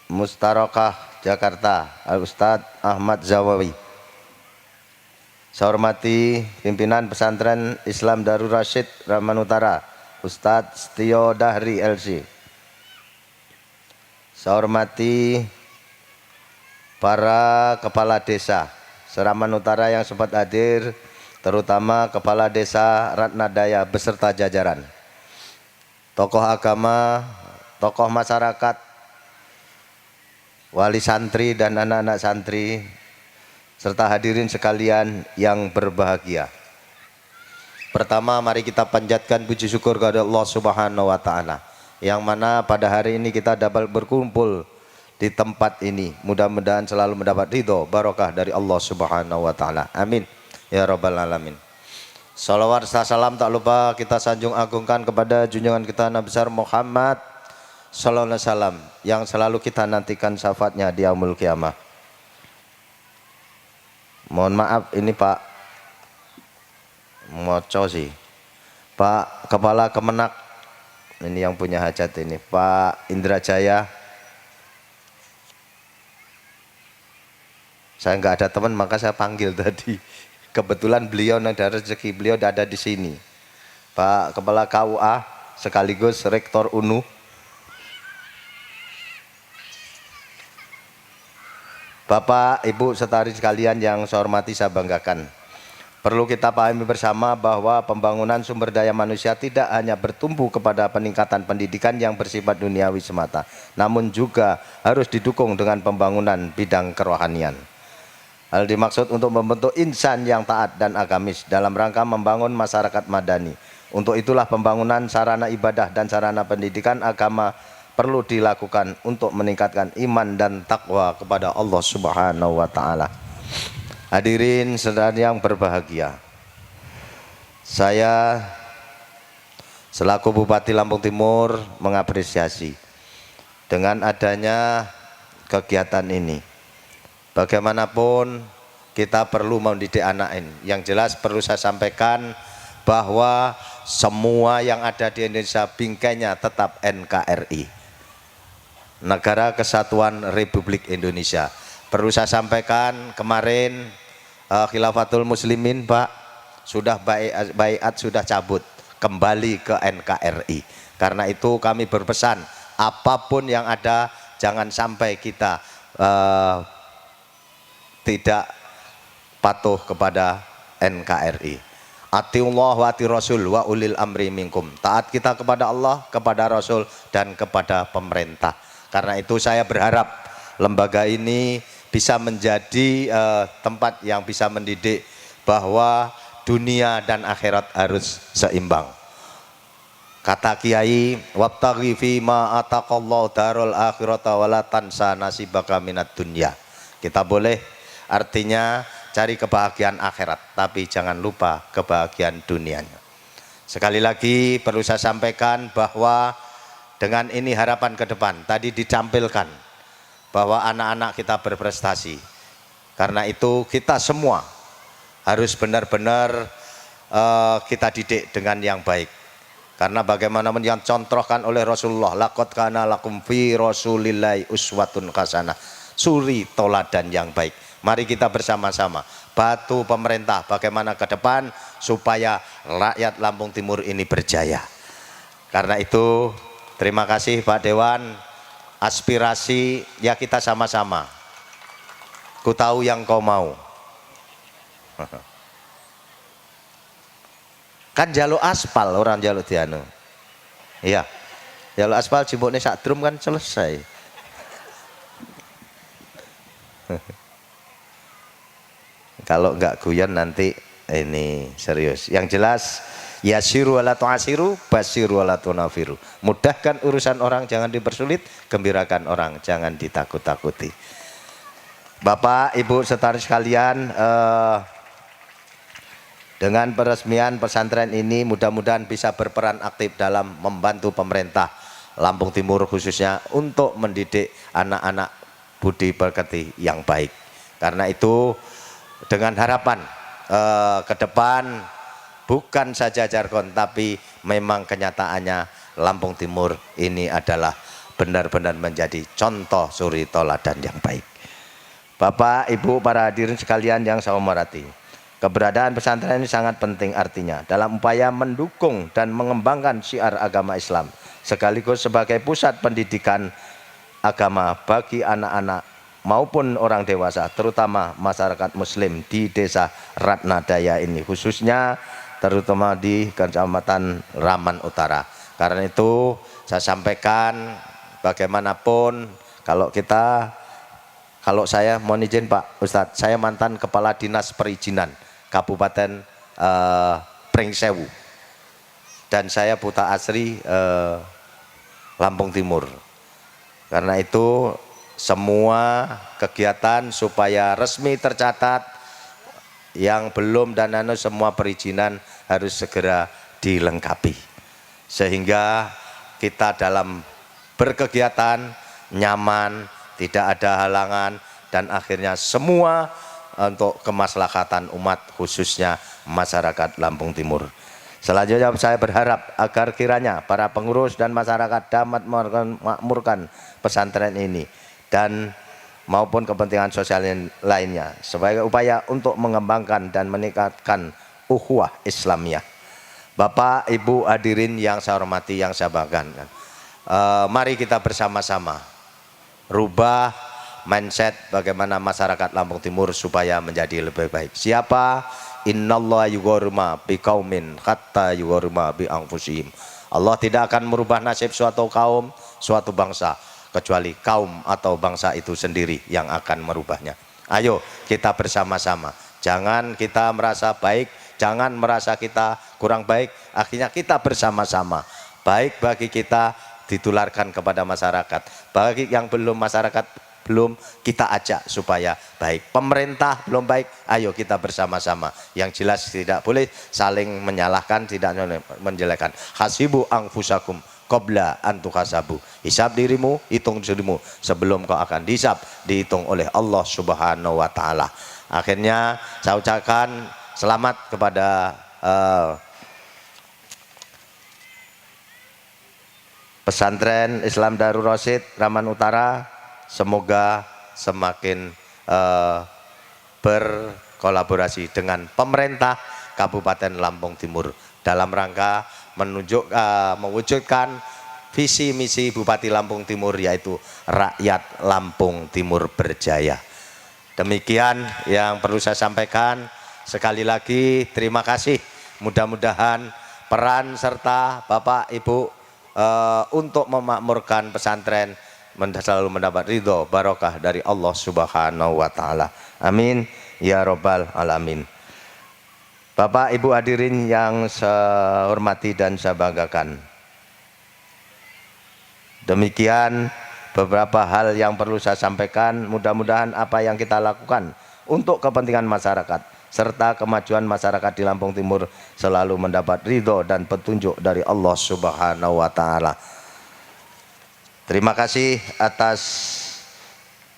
Speaker 8: Mustarokah Jakarta Al-Ustadz Ahmad Zawawi. Saya hormati pimpinan pesantren Islam Darul Rasyid Raman Utara Ustadz Setio Dahri LC. Saya hormati para kepala desa Seraman Utara yang sempat hadir, terutama Kepala Desa Ratnadaya beserta jajaran, tokoh agama, tokoh masyarakat, wali santri dan anak-anak santri, serta hadirin sekalian yang berbahagia. Pertama, mari kita panjatkan puji syukur kepada Allah Subhanahu wa Ta'ala, yang mana pada hari ini kita dapat berkumpul di tempat ini. Mudah-mudahan selalu mendapat ridho barokah dari Allah Subhanahu wa Ta'ala. Amin ya Rabbal Alamin. Salawat salam tak lupa kita sanjung agungkan kepada junjungan kita Nabi besar Muhammad sallallahu alaihi wasallam, yang selalu kita nantikan syafaatnya di yaumul qiyamah. Mohon maaf ini Pak Moco sih, Pak Kepala Kemenak ini yang punya hajat ini, Pak Indrajaya. Saya nggak ada teman maka saya panggil tadi. Kebetulan beliau ada rezeki, beliau ada di sini. Pak Kepala KUA sekaligus Rektor UNU. Bapak, Ibu, setari sekalian yang saya hormati, saya banggakan. Perlu kita pahami bersama bahwa pembangunan sumber daya manusia tidak hanya bertumbuh kepada peningkatan pendidikan yang bersifat duniawi semata, namun juga harus didukung dengan pembangunan bidang kerohanian. Hal dimaksud untuk membentuk insan yang taat dan agamis dalam rangka membangun masyarakat madani. Untuk itulah pembangunan sarana ibadah dan sarana pendidikan agama perlu dilakukan untuk meningkatkan iman dan takwa kepada Allah Subhanahu wa taala. Hadirin saudara yang berbahagia, saya selaku Bupati Lampung Timur mengapresiasi dengan adanya kegiatan ini. Bagaimanapun kita perlu mendidik anak ini. Yang jelas perlu saya sampaikan bahwa semua yang ada di Indonesia bingkainya tetap NKRI, Negara Kesatuan Republik Indonesia. Perlu saya sampaikan kemarin Khilafatul Muslimin Pak sudah baiat sudah cabut kembali ke NKRI. Karena itu kami berpesan apapun yang ada jangan sampai kita tidak patuh kepada NKRI. Atiullah wa ati Rasul wa ulil amri minkum. Taat kita kepada Allah, kepada Rasul dan kepada pemerintah. Karena itu saya berharap lembaga ini bisa menjadi tempat yang bisa mendidik bahwa dunia dan akhirat harus seimbang. Kata Kiai, wabtaghi fi ma ataqallahu darul akhirata wala tansa nasibaka minad dunya. Kita boleh artinya cari kebahagiaan akhirat, tapi jangan lupa kebahagiaan dunianya. Sekali lagi perlu saya sampaikan bahwa dengan ini harapan ke depan tadi ditampilkan bahwa anak-anak kita berprestasi. Karena itu kita semua harus benar-benar kita didik dengan yang baik. Karena bagaimanapun yang contohkan oleh Rasulullah, laqad kana lakum fi rasulillahi uswatun hasanah, suri toladan yang baik. Mari kita bersama-sama bantu pemerintah bagaimana ke depan supaya rakyat Lampung Timur ini berjaya. Karena itu terima kasih Pak Dewan. Aspirasi ya kita sama-sama. Ku tahu yang kau mau. Kan jaluk aspal orang jaluk dianu. Iya. Jaluk aspal jimbokne sak drum kan selesai. Kalau enggak guyon nanti ini serius. Yang jelas yasiru wala tu'asiru, basiru wala tunafiru. Mudahkan urusan orang, jangan dipersulit. Gembirakan orang, jangan ditakut-takuti. Bapak, Ibu, saudara sekalian, dengan peresmian pesantren ini mudah-mudahan bisa berperan aktif dalam membantu pemerintah Lampung Timur khususnya untuk mendidik anak-anak budi pekerti yang baik. Karena itu dengan harapan ke depan bukan saja jargon, tapi memang kenyataannya Lampung Timur ini adalah benar-benar menjadi contoh suri toladan yang baik. Bapak, Ibu, para hadirin sekalian yang saya hormati, keberadaan pesantren ini sangat penting artinya dalam upaya mendukung dan mengembangkan syiar agama Islam, sekaligus sebagai pusat pendidikan agama bagi anak-anak maupun orang dewasa, terutama masyarakat muslim di desa Ratnadaya ini, khususnya terutama di Kecamatan Raman Utara. Karena itu saya sampaikan bagaimanapun kalau saya mohon izin Pak Ustadz, saya mantan Kepala Dinas Perizinan Kabupaten Pringsewu dan saya buta asli Lampung Timur. Karena itu semua kegiatan supaya resmi tercatat, yang belum dan semua perizinan harus segera dilengkapi sehingga kita dalam berkegiatan nyaman, tidak ada halangan, dan akhirnya semua untuk kemaslahatan umat khususnya masyarakat Lampung Timur. Selanjutnya saya berharap agar kiranya para pengurus dan masyarakat dapat memakmurkan pesantren ini dan maupun kepentingan sosial lainnya sebagai upaya untuk mengembangkan dan meningkatkan ukhuwah Islamiyah. Bapak, Ibu, hadirin yang saya hormati, yang saya banggakan, mari kita bersama-sama rubah mindset bagaimana masyarakat Lampung Timur supaya menjadi lebih baik. Siapa innallaha yughayyiru ma biqaumin hatta yughayyiru ma bi anfusihim. Allah tidak akan merubah nasib suatu kaum, suatu bangsa kecuali kaum atau bangsa itu sendiri yang akan merubahnya. Ayo kita bersama-sama. Jangan kita merasa baik, jangan merasa kita kurang baik. Akhirnya kita bersama-sama. Baik bagi kita ditularkan kepada masyarakat. Bagi yang belum masyarakat belum kita ajak supaya baik. Pemerintah belum baik, ayo kita bersama-sama. Yang jelas tidak boleh saling menyalahkan, tidak menjelekkan. Hasibu anfusakum qabla an tuhasabu. Hisab dirimu, hitung dirimu sebelum kau akan dihisab, dihitung oleh Allah Subhanahu wa taala. Akhirnya saya ucapkan selamat kepada pesantren Islam Darul Rasyid Raman Utara. Semoga semakin berkolaborasi dengan pemerintah Kabupaten Lampung Timur dalam rangka mewujudkan visi misi Bupati Lampung Timur, yaitu rakyat Lampung Timur berjaya. Demikian yang perlu saya sampaikan. Sekali lagi terima kasih. Mudah-mudahan peran serta Bapak Ibu untuk memakmurkan pesantren selalu mendapat ridho barokah dari Allah Subhanahu wa taala. Amin ya robbal alamin. Bapak Ibu hadirin yang saya hormati dan saya banggakan. Demikian beberapa hal yang perlu saya sampaikan. Mudah-mudahan apa yang kita lakukan untuk kepentingan masyarakat serta kemajuan masyarakat di Lampung Timur selalu mendapat ridho dan petunjuk dari Allah Subhanahu wa taala. Terima kasih atas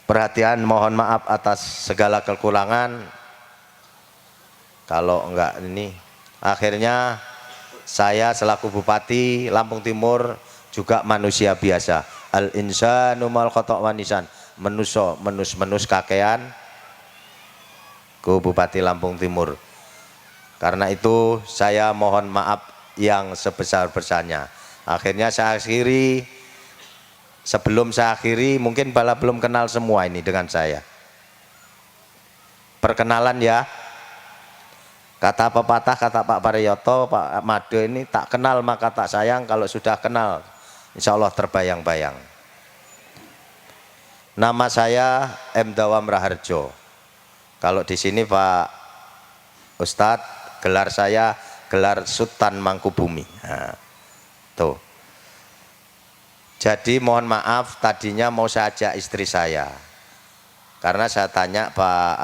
Speaker 8: perhatian, mohon maaf atas segala kekurangan. Kalau enggak ini, akhirnya saya selaku Bupati Lampung Timur juga manusia biasa. Al insanu mal khata' wa nisan. Menus kakean ku Bupati Lampung Timur. Karena itu saya mohon maaf yang sebesar-besarnya. Akhirnya saya akhiri. Sebelum saya akhiri, mungkin bala belum kenal semua ini dengan saya. Perkenalan ya. Kata pepatah, kata Pak Pariyoto, Pak Made ini tak kenal maka tak sayang, kalau sudah kenal insya Allah terbayang-bayang. Nama saya M. Dawam Raharjo. Kalau di sini Pak Ustadz, gelar saya gelar Sultan Mangkubumi. Nah, tuh. Jadi mohon maaf, tadinya mau saya ajak istri saya. Karena saya tanya Pak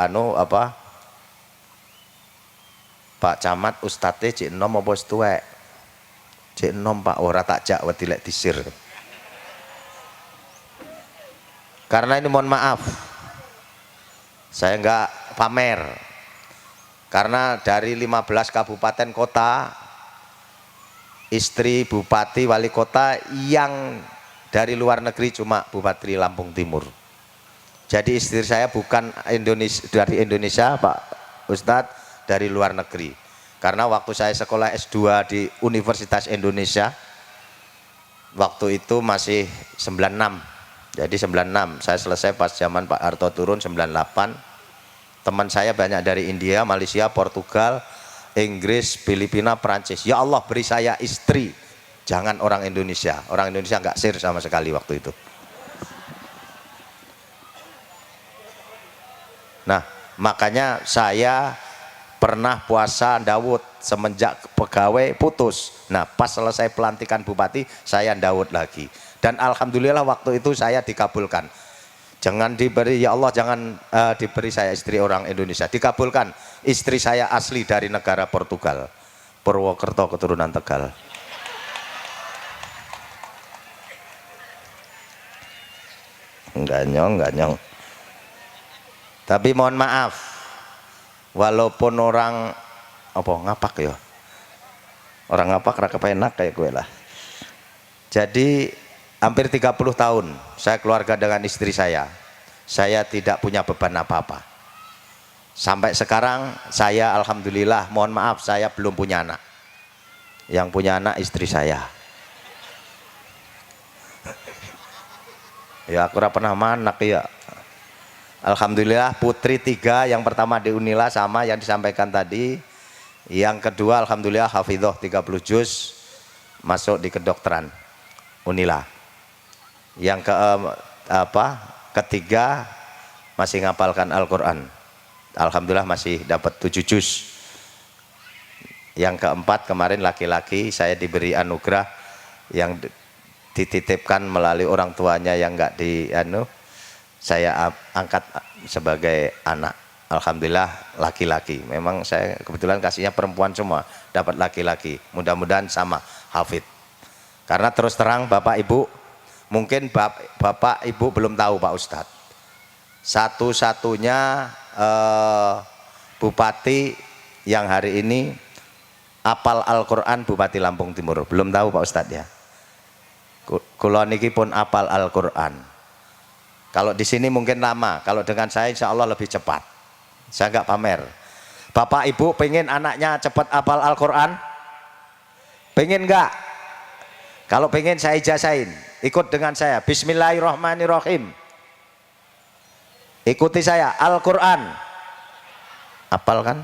Speaker 8: Camat, Ustadz cik enom apa tuwek? Cik enom Pak, ora tak jak wedi lek disir. Karena ini mohon maaf, saya enggak pamer. Karena dari 15 kabupaten kota, istri bupati wali kota yang dari luar negeri cuma Bupati Lampung Timur. Jadi istri saya bukan dari Indonesia Pak Ustadz, dari luar negeri. Karena waktu saya sekolah S2 di Universitas Indonesia, waktu itu masih 96. Jadi 96, saya selesai pas zaman Pak Harto turun 98. Teman saya banyak dari India, Malaysia, Portugal, Inggris, Filipina, Prancis. Ya Allah, beri saya istri, jangan orang Indonesia. Orang Indonesia nggak sir sama sekali waktu itu. Nah, makanya saya pernah puasa Daud semenjak pegawai putus. Nah, pas selesai pelantikan bupati, saya Daud lagi. Dan alhamdulillah waktu itu saya dikabulkan. Jangan diberi, ya Allah jangan diberi saya istri orang Indonesia. Dikabulkan, istri saya asli dari negara Portugal, Purwokerto keturunan Tegal. Enggak nyong. Tapi mohon maaf, walaupun orang apa ngapak ya, orang ngapak raka penak kayak gue lah. Jadi hampir 30 tahun saya keluarga dengan istri saya tidak punya beban apa-apa. Sampai sekarang saya alhamdulillah, mohon maaf saya belum punya anak. Yang punya anak istri saya. Ya aku pernah anak ya. Alhamdulillah putri 3, yang pertama di Unila sama yang disampaikan tadi, Yang kedua alhamdulillah hafidhoh 30 juz masuk di kedokteran Unila. Yang ketiga masih ngapalkan Al-Qur'an. Alhamdulillah masih dapat 7 juz. Yang keempat kemarin laki-laki saya diberi anugerah yang dititipkan melalui orang tuanya yang enggak saya angkat sebagai anak. Alhamdulillah laki-laki. Memang saya kebetulan kasihnya perempuan semua, dapat laki-laki. Mudah-mudahan sama hafid. Karena terus terang Bapak Ibu, mungkin Bapak Ibu belum tahu Pak Ustadz. Satu-satunya bupati yang hari ini apal Al-Qur'an Bupati Lampung Timur. Belum tahu Pak Ustadz ya. Kula niki pun apal Al-Qur'an. Kalau di sini mungkin lama, kalau dengan saya insya Allah lebih cepat. Saya nggak pamer. Bapak Ibu pengen anaknya cepat apal Al-Qur'an? Pengen nggak? Kalau pengen saya ijazahin, ikut dengan saya. Bismillahirrahmanirrahim. Ikuti saya, Al-Qur'an. Apal kan?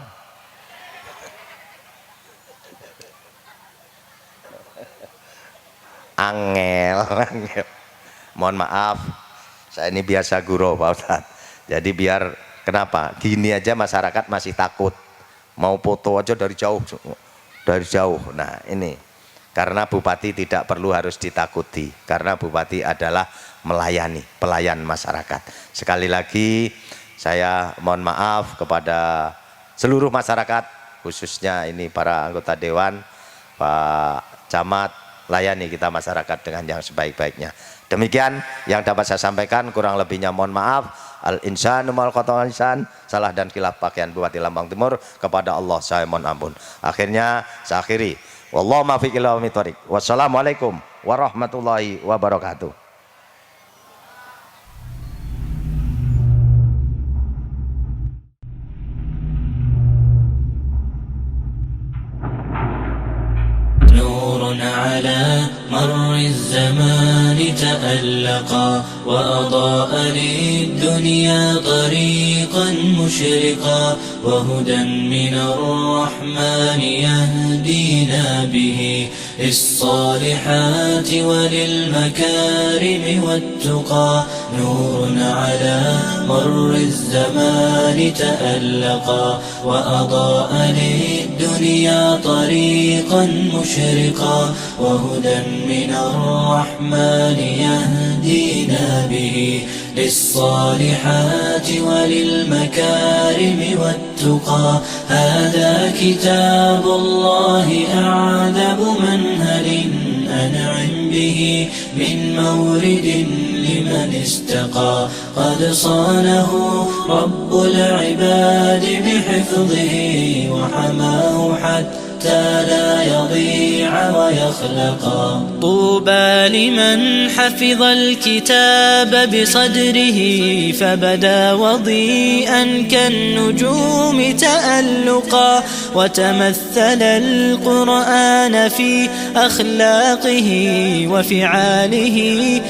Speaker 8: Angel. Mohon maaf, saya ini biasa guru Pak Ustadz. Jadi biar kenapa? Gini aja masyarakat masih takut. Mau foto aja dari jauh. Nah ini karena bupati tidak perlu harus ditakuti. Karena bupati adalah melayani, pelayan masyarakat. Sekali lagi saya mohon maaf kepada seluruh masyarakat, khususnya ini para anggota dewan, Pak Camat, layani kita masyarakat dengan yang sebaik-baiknya. Demikian yang dapat saya sampaikan, kurang lebihnya mohon maaf. Al-insanu mal khata'il insan, salah dan khilaf pakaian Bupati Lampung Timur, kepada Allah saya mohon ampun. Akhirnya saya akhiri. Wallahu muwaffiq ila aqwamit thoriq. Wassalamualaikum warahmatullahi wabarakatuh.
Speaker 1: على مر الزمان تألقا وأضاء للدنيا طريقا مشرقا وهدى من الرحمن يهدينا به للصالحات وللمكارم والتقى نور على مر الزمان تألقا وأضاء للدنيا طريقا مشرقا وهدى من الرحمن يهدينا به للصالحات وللمكارم والتقى هذا كتاب الله أعذب منهل أنعم به من مورد لمن استقى قد صانه رب العباد بحفظه وحماه حتى لا يضيع ويخلقا طوبى لمن حفظ الكتاب بصدره فبدا وضيئا كالنجوم تألقا وتمثل القرآن في أخلاقه وفعاله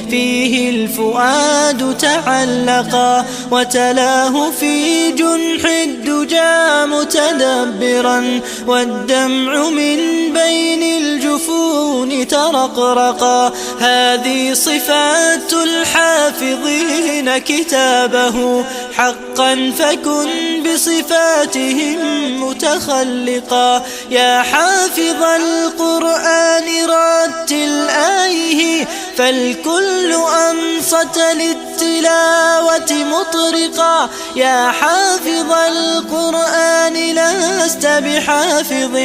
Speaker 1: فيه الفؤاد تعلقا وتلاه في جنح الدجى متدبرا والدمع من بين الجفون ترقرقا هذه صفات الحافظين كتابه حقا فكن بصفاتهم متخلقا يا حافظ القرآن رتل آيه فالكل أنصت للتلاوة مطرقا يا حافظ القرآن لست بحافظ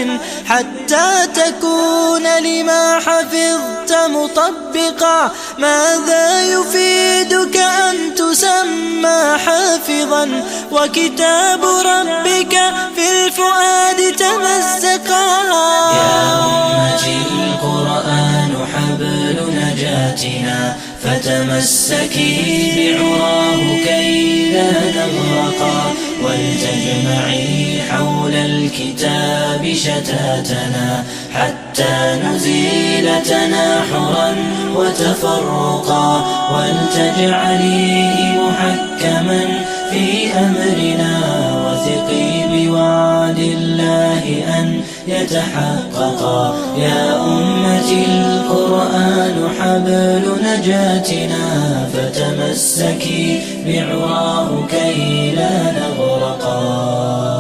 Speaker 1: حتى تكون لما حفظت مطبقا ماذا يفيدك أن تسمى حافظا وكتاب ربك في الفؤاد تمزقا يا أمتي القرآن حبل نجاتنا فتمسكي بعراه كي لا نغرقا ولتجمعي حول الكتاب شتاتنا حتى نزيل تناحرا وتفرقا ولتجعليه محكما في أمرنا وثقي بوعد الله أن يتحققا. يا أمتي القرآن حبل نجاتنا فتمسكي بعراه كي لا نغرقا.